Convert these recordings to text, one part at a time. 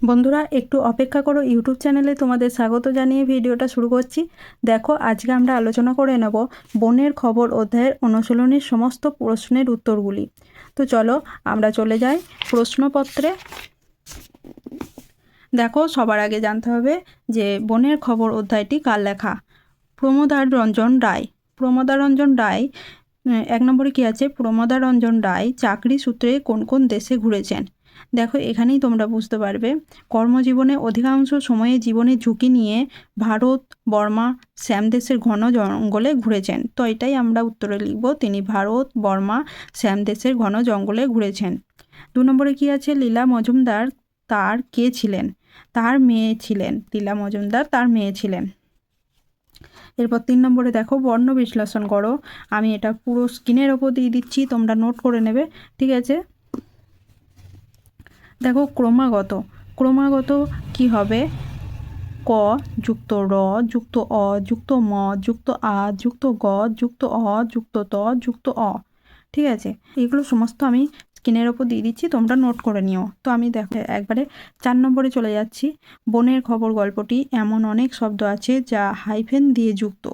বন্ধুরা একটু অপেক্ষা করো, ইউটিউব চ্যানেলে তোমাদের স্বাগত জানিয়ে ভিডিওটা শুরু করছি। দেখো, আজকে আমরা আলোচনা করে নেব বনের খবর অধ্যায়ের অনুশীলনীর সমস্ত প্রশ্নের উত্তরগুলি। তো চলো আমরা চলে যাই প্রশ্নপত্রে। দেখো, সবার আগে জানতে হবে যে বনের খবর অধ্যায়টি কার লেখা। প্রমোদারঞ্জন রায়। প্রমোদারঞ্জন রায়, 1 নম্বরে কী আছে, প্রমোদারঞ্জন রায় চাকরি সূত্রে কোন কোন দেশে ঘুরেছেন। দেখো, এখানেই তোমরা বুঝতে পারবে কর্মজীবনে অধিকাংশ সময়ে জীবনের ঝুঁকি নিয়ে ভারত, বর্মা, শ্যাম দেশের ঘন জঙ্গলে ঘুরেছেন। তো এটাই আমরা উত্তরে লিখব, তিনি ভারত, বর্মা, শ্যাম দেশের ঘন জঙ্গলে ঘুরেছেন। 2 নম্বরে কী আছে, লীলা মজুমদার তার কে ছিলেন। তার মেয়ে ছিলেন। লীলা মজুমদার তার মেয়ে ছিলেন। এরপর 3 নম্বরে দেখো, বর্ণ বিশ্লেষণ করো। আমি এটা পুরো স্ক্রিনের ওপর দিয়ে দিচ্ছি, তোমরা নোট করে নেবে, ঠিক আছে। দেখো, ক্রমাগত। ক্রমাগত কি হবে, ক যুক্ত র যুক্ত অ যুক্ত ম যুক্ত আ যুক্ত গ যুক্ত অ যুক্ত ত যুক্ত অ, ঠিক আছে। এগুলো সমস্ত আমি স্ক্রিনের ওপর দিয়ে দিচ্ছি, তোমরা নোট করে নিও। তো আমি দেখো একবারে 4 নম্বরে চলে যাচ্ছি। বনের খবর গল্পটি এমন অনেক শব্দ আছে যা হাইফেন দিয়ে যুক্ত,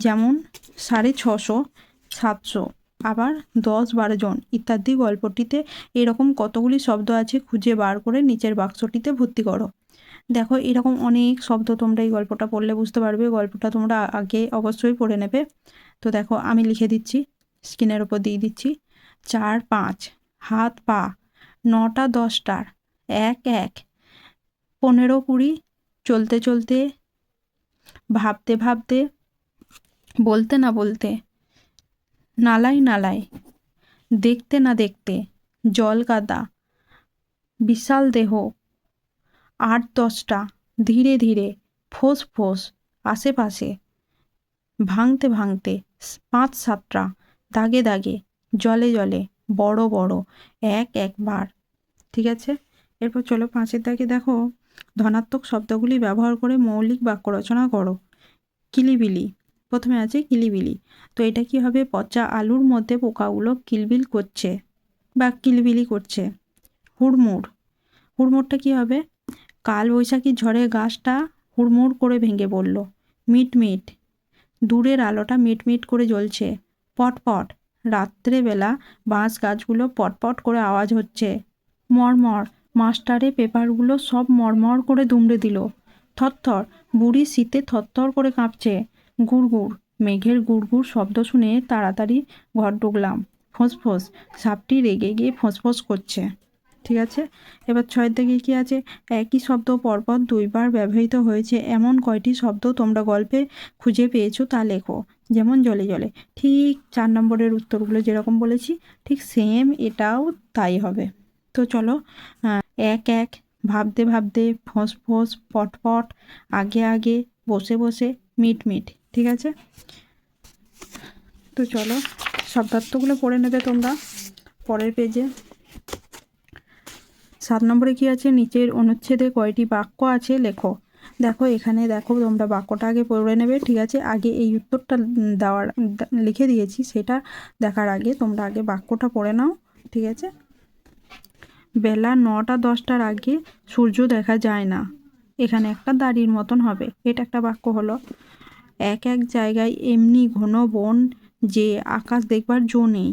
যেমন 650, 700, আবার 10-12 জন ইত্যাদি। গল্পটিতে এরকম কতগুলি শব্দ আছে খুঁজে বার করে নিচের বাক্সটিতে ভর্তি করো। দেখো, এরকম অনেক শব্দ তোমরা এই গল্পটা পড়লে বুঝতে পারবে। গল্পটা তোমরা আগে অবশ্যই পড়ে নেবে। তো দেখো, আমি লিখে দিচ্ছি, স্ক্রিনের ওপর দিয়ে দিচ্ছি। 4-5, হাত পা, 9টা 10টার, 1-1, 15-20, চলতে চলতে, ভাবতে ভাবতে, বলতে না বলতে, নালায় নালায়, দেখতে না দেখতে, জল কাদা, বিশাল দেহ, 8-10টা, ধীরে ধীরে, ফোঁস ফোঁস, আশেপাশে, ভাঙতে ভাঙতে, 5-7টা, দাগে দাগে, জলে জলে, বড় বড়, একবার, ঠিক আছে। এরপর চলো 5-এর দাগে দেখো, ধনাত্মক শব্দগুলি ব্যবহার করে মৌলিক বাক্য রচনা করো। কিলিবিলি, প্রথমে আছে কিলিবিলি। তো এটা কি হবে, পচা আলুর মধ্যে পোকাগুলো কিলবিল করছে বা কিলবিলি করছে। হুড়মুড়, হুড়মুড়টা কি হবে, কাল বৈশাখী ঝড়ে গাছটা হুড়মুড় করে ভেঙে পড়ল। মিটমিট, দূরের আলোটা মিটমিট করে জ্বলছে। পটপট, রাত্রেবেলা বাঁশ গাছগুলো পটপট করে আওয়াজ হচ্ছে। মরমর, মাস্টারে পেপারগুলো সব মরমর করে দুমড়ে দিল। থরথর, বুড়ি শীতে থরথর করে কাঁপছে। গুড়গুড়, মেঘের গুড়গুড় শব্দ শুনে তাড়াতাড়ি ঘর ঢুকলাম। ফোঁস, সাপটি রেগে গিয়ে ফোঁস করছে, ঠিক আছে। এবার 6-এর দিকে কী আছে, একই শব্দ পরপর 2বার ব্যবহৃত হয়েছে এমন কয়টি শব্দ তোমরা গল্পে খুঁজে পেয়েছো তা লেখো। যেমন জলে জলে, ঠিক 4 নম্বরের উত্তরগুলো যেরকম বলেছি ঠিক সেম এটাও তাই হবে। তো চলো, 1-1, ভাবতে ভাবতে, ফোঁস, পটপট, আগে আগে, বসে বসে, মিট, ঠিক আছে। তো চলো শব্দার্থগুলো পড়ে নেবে তোমরা পরের পেজে। 7 নম্বরে কি আছে, নিচের অনুচ্ছেদে কয়টি বাক্য আছে লেখো। দেখো, এখানে দেখো তোমরা বাক্যটা আগে পড়ে নেবে, ঠিক আছে। আগে এই উত্তরটা লিখে দিয়েছি, সেটা দেখার আগে তোমরা আগে বাক্যটা পড়ে নাও, ঠিক আছে। বেলা 9টা 10টার আগে সূর্য দেখা যায় না। এখানে একটা দাড়ির মতন হবে, এটা একটা বাক্য হলো। এক জায়গায় এমনি ঘন বন যে আকাশ দেখবার জো নেই,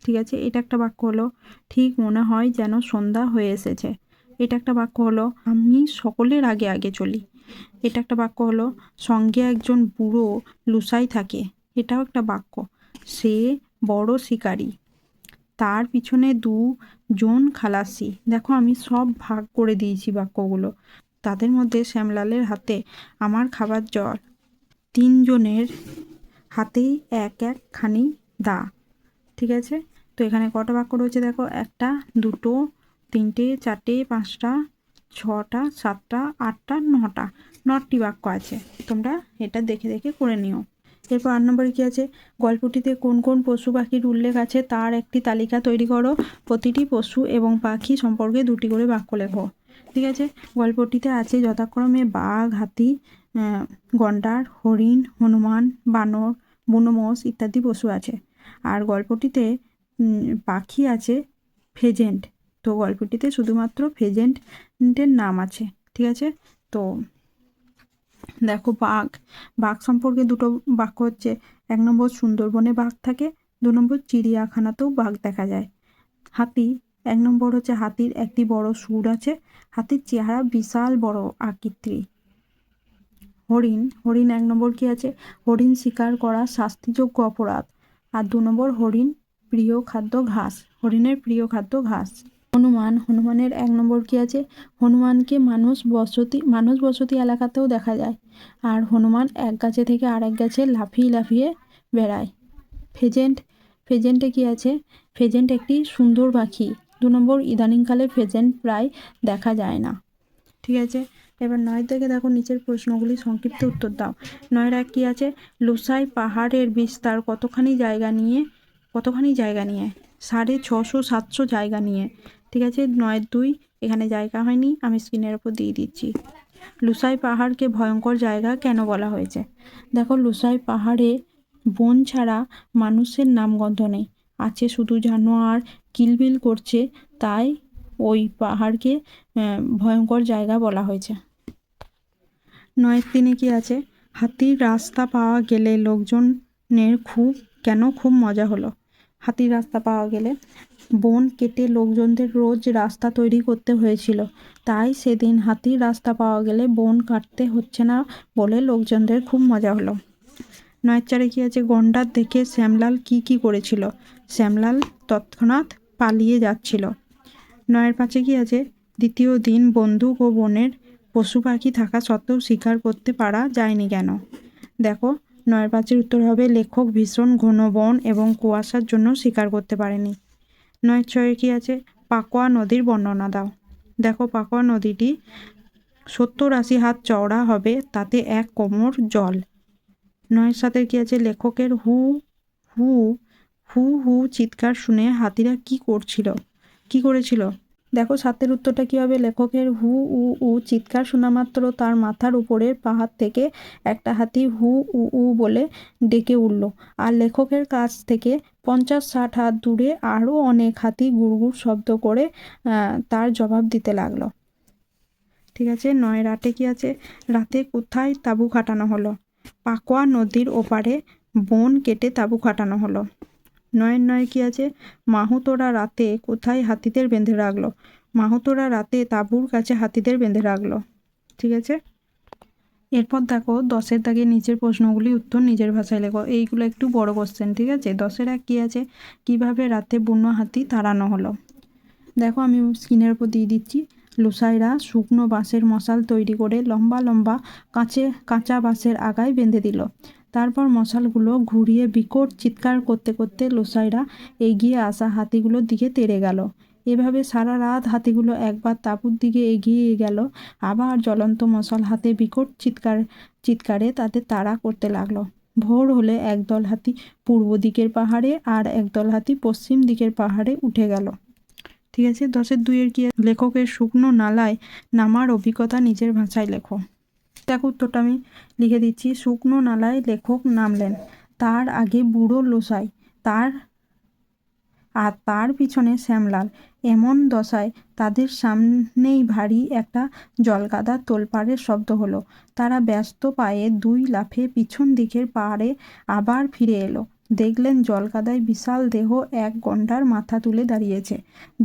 ঠিক আছে, এটা একটা বাক্য হলো। ঠিক মনে হয় যেন সন্ধ্যা হয়ে এসেছে, এটা একটা বাক্য হলো। আমি সকলের আগে আগে চলি, এটা একটা বাক্য হলো। সঙ্গে একজন বুড়ো লুসাই থাকে, এটাও একটা বাক্য। সে বড় শিকারী, তার পিছনে 2জন খালাসি। দেখো, আমি সব ভাগ করে দিয়েছি বাক্যগুলো। তাদের মধ্যে শ্যামলালের হাতে আমার খাবার জল, 3 জনের হাতেই একখানি দা, ঠিক আছে। তো এখানে কটা বাক্য রয়েছে দেখো, 1টা 2টো 3টে 4টে 5টা 6টা 7টা 8টা 9টা, 9টি বাক্য আছে। তোমরা এটা দেখে দেখে করে নিও। এরপর 8 নম্বরে কী আছে, গল্পটিতে কোন কোন পশু পাখির উল্লেখ আছে তার একটি তালিকা তৈরি করো। প্রতিটি পশু এবং পাখি সম্পর্কে 2টি করে বাক্য লেখো, ঠিক আছে। গল্পটিতে আছে যথাক্রমে বাঘ, হাতি, গন্ডার, হরিণ, হনুমান, বানর, বুনো মোষ ইত্যাদি পশু আছে। আর গল্পটিতে পাখি আছে ফেজেন্ট, তো গল্পটিতে শুধুমাত্র ফেজেন্টের নাম আছে, ঠিক আছে। তো দেখো বাঘ সম্পর্কে দুটো বাক্য হচ্ছে, 1 নম্বর সুন্দরবনে বাঘ থাকে, 2 নম্বর চিড়িয়াখানাতেও বাঘ দেখা যায়। হাতি, 1 নম্বর হচ্ছে হাতির একটি বড় সুর আছে, হাতির চেহারা বিশাল বড় আকৃতি। হরিণ 1 নম্বর কি আছে, হরিণ শিকার করা শাস্তিযোগ্য অপরাধ। আর 2 নম্বর হরিণের প্রিয় খাদ্য ঘাস। হনুমানের 1 নম্বর কি আছে, হনুমানকে মানুষ বসতি এলাকাতেও দেখা যায়। আর হনুমান এক গাছে থেকে আরেক গাছে লাফিয়ে বেড়ায়। ফেজেন্টে কি আছে, ফেজেন্ট একটি সুন্দর পাখি। 2 নম্বর ইদানিংকালে ফেজেন্ট প্রায় দেখা যায় না, ঠিক আছে। এবার 9 থেকে দেখো নিচের প্রশ্নগুলি সংক্ষিপ্ত উত্তর দাও। 9 কি আছে, লুসাই পাহাড়ের বিস্তার কতখানি জায়গা নিয়ে 650-700 জায়গা নিয়ে, ঠিক আছে। 9-2 এখানে জায়গা হয়নি, আমি স্ক্রিনের উপর দিয়ে দিচ্ছি। লুসাই পাহাড়কে ভয়ঙ্কর জায়গা কেন বলা হয়েছে? দেখো, লুসাই পাহাড়ে বন ছাড়া মানুষের নামগন্ধ নেই, আছে শুধু জানোয়ার কিলবিল করছে, তাই ওই পাহাড়কে ভয়ঙ্কর জায়গা বলা হয়েছে। 9-3 কি আছে, হাতির রাস্তা পাওয়া গেলে লোকজনের খুব মজা হলো। হাতির রাস্তা পাওয়া গেলে বন কেটে লোকজনদের রোজ রাস্তা তৈরি করতে হয়েছিল, তাই সেদিন হাতির রাস্তা পাওয়া গেলে বন কাটতে হচ্ছে না বলে লোকজনদের খুব মজা হলো। 9-4 কি আছে, গন্ডার দেখে শ্যামলাল কি করেছিল? শ্যামলাল তৎক্ষণাৎ পালিয়ে যাচ্ছিল। 9-5 কি আছে, দ্বিতীয় দিন বন্দুক ও বনের পশু পাখি থাকা সত্ত্বেও শিকার করতে পারা যায়নি কেন? দেখো, 9-5 উত্তর হবে লেখক ভীষণ ঘন বন এবং কুয়াশার জন্য শিকার করতে পারেনি। 9-6 কি আছে, পাকোয়া নদীর বর্ণনা দাও। দেখো, পাকোয়া নদীটি 70-80 হাত চওড়া হবে, তাতে 1 কোমর জল। 9-7 কি আছে, লেখকের হু হু হু হু চিৎকার শুনে হাতিরা কি করেছিল? দেখো, 7 উত্তরটা কি হবে, লেখকের হু উ উ চিৎকার শোনা মাত্র তার মাথার উপরের পাহাড় থেকে একটা হাতি হু উ উ বলে ডেকে উঠল, আর লেখকের কাছ থেকে 50-60 হাত দূরে আরও অনেক হাতি গুড়গুড় শব্দ করে তার জবাব দিতে লাগলো, ঠিক আছে। 9-8 কি আছে, রাতে কোথায় তাঁবু খাটানো হলো? পাকোয়া নদীর ওপারে বন কেটে তাঁবু খাটানো হলো। 9-9 কি আছে, মাহুতোরা রাতে কোথায় হাতিদের বেঁধে রাখলো? মাহুতোরা রাতে তাঁবুর কাছে হাতিদের বেঁধে রাখলো, ঠিক আছে। এরপর দেখো 10-এর দাগে নিচের প্রশ্নগুলি উত্তর নিজের ভাষায় লেখো। এইগুলো একটু বড় কোশ্চেন, ঠিক আছে। 10-এর কি আছে, কিভাবে রাতে বুনো হাতি তাড়ানো হলো? দেখো, আমি স্ক্রিনের উপর দিয়ে দিচ্ছি। লুসাইরা শুকনো বাঁশের মশাল তৈরি করে লম্বা লম্বা কাঁচা বাঁশের আগায় বেঁধে দিল। তারপর মশালগুলো ঘুরিয়ে বিকট চিৎকার করতে করতে লুসাইরা এগিয়ে আসা হাতিগুলোর দিকে তেড়ে গেল। এভাবে সারা রাত হাতিগুলো একবার তাঁবুর দিকে এগিয়ে গেল, আবার জ্বলন্ত মশাল হাতে বিকট চিৎকারে তাদের তাড়া করতে লাগলো। ভোর হলে একদল হাতি পূর্ব দিকের পাহাড়ে আর একদল হাতি পশ্চিম দিকের পাহাড়ে উঠে গেল, ঠিক আছে। 10-এর 2 কি, লেখকের শুকনো নালায় নামার অভিজ্ঞতা নিজের ভাষায় লেখো। দেখো, উত্তরটা আমি লিখে দিচ্ছি। শুকনো নালায় লেখক নামলেন, তার আগে বুড়ো লুসাই, তার পিছনে শ্যামলাল। এমন দশায় তাদের সামনেই ভারী একটা জলকাদার তোলপাড়ের শব্দ হলো। তারা ব্যস্ত পায়ে 2 লাফে পিছন দিকের পাহাড়ে আবার ফিরে এলো। দেখলেন জলকাদায় বিশাল দেহ এক গন্ডার মাথা তুলে দাঁড়িয়েছে।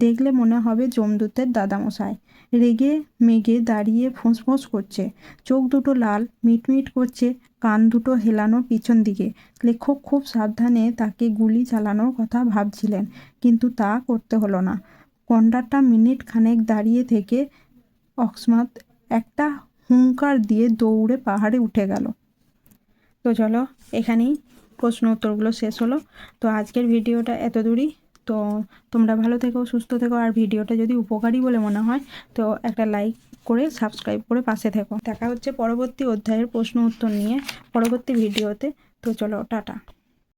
দেখলে মনে হবে যমদূতের দাদামশাই। রেগে মেগে দাঁড়িয়ে ফোঁস করছে, চোখ দুটো লাল মিটমিট করছে, কান দুটো হেলানো পিছন দিকে। লেখক খুব সাবধানে তাকে গুলি চালানোর কথা ভাবছিলেন, কিন্তু তা করতে হলো না। গন্ডারটা মিনিট খানেক দাঁড়িয়ে থেকে অকস্মাৎ একটা হুঙ্কার দিয়ে দৌড়ে পাহাড়ে উঠে গেল। তো চলো, এখানেই প্রশ্ন উত্তরগুলো শেষ হলো। তো আজকের ভিডিওটা এত দূরই। তো তোমরা ভালো থেকো, সুস্থ থেকো, আর ভিডিওটা যদি উপকারী বলে মনে হয় তো একটা লাইক করে সাবস্ক্রাইব করে পাশে থেকো। দেখা হচ্ছে পরবর্তী অধ্যায়ের প্রশ্ন উত্তর নিয়ে পরবর্তী ভিডিওতে। তো চলো, টাটা।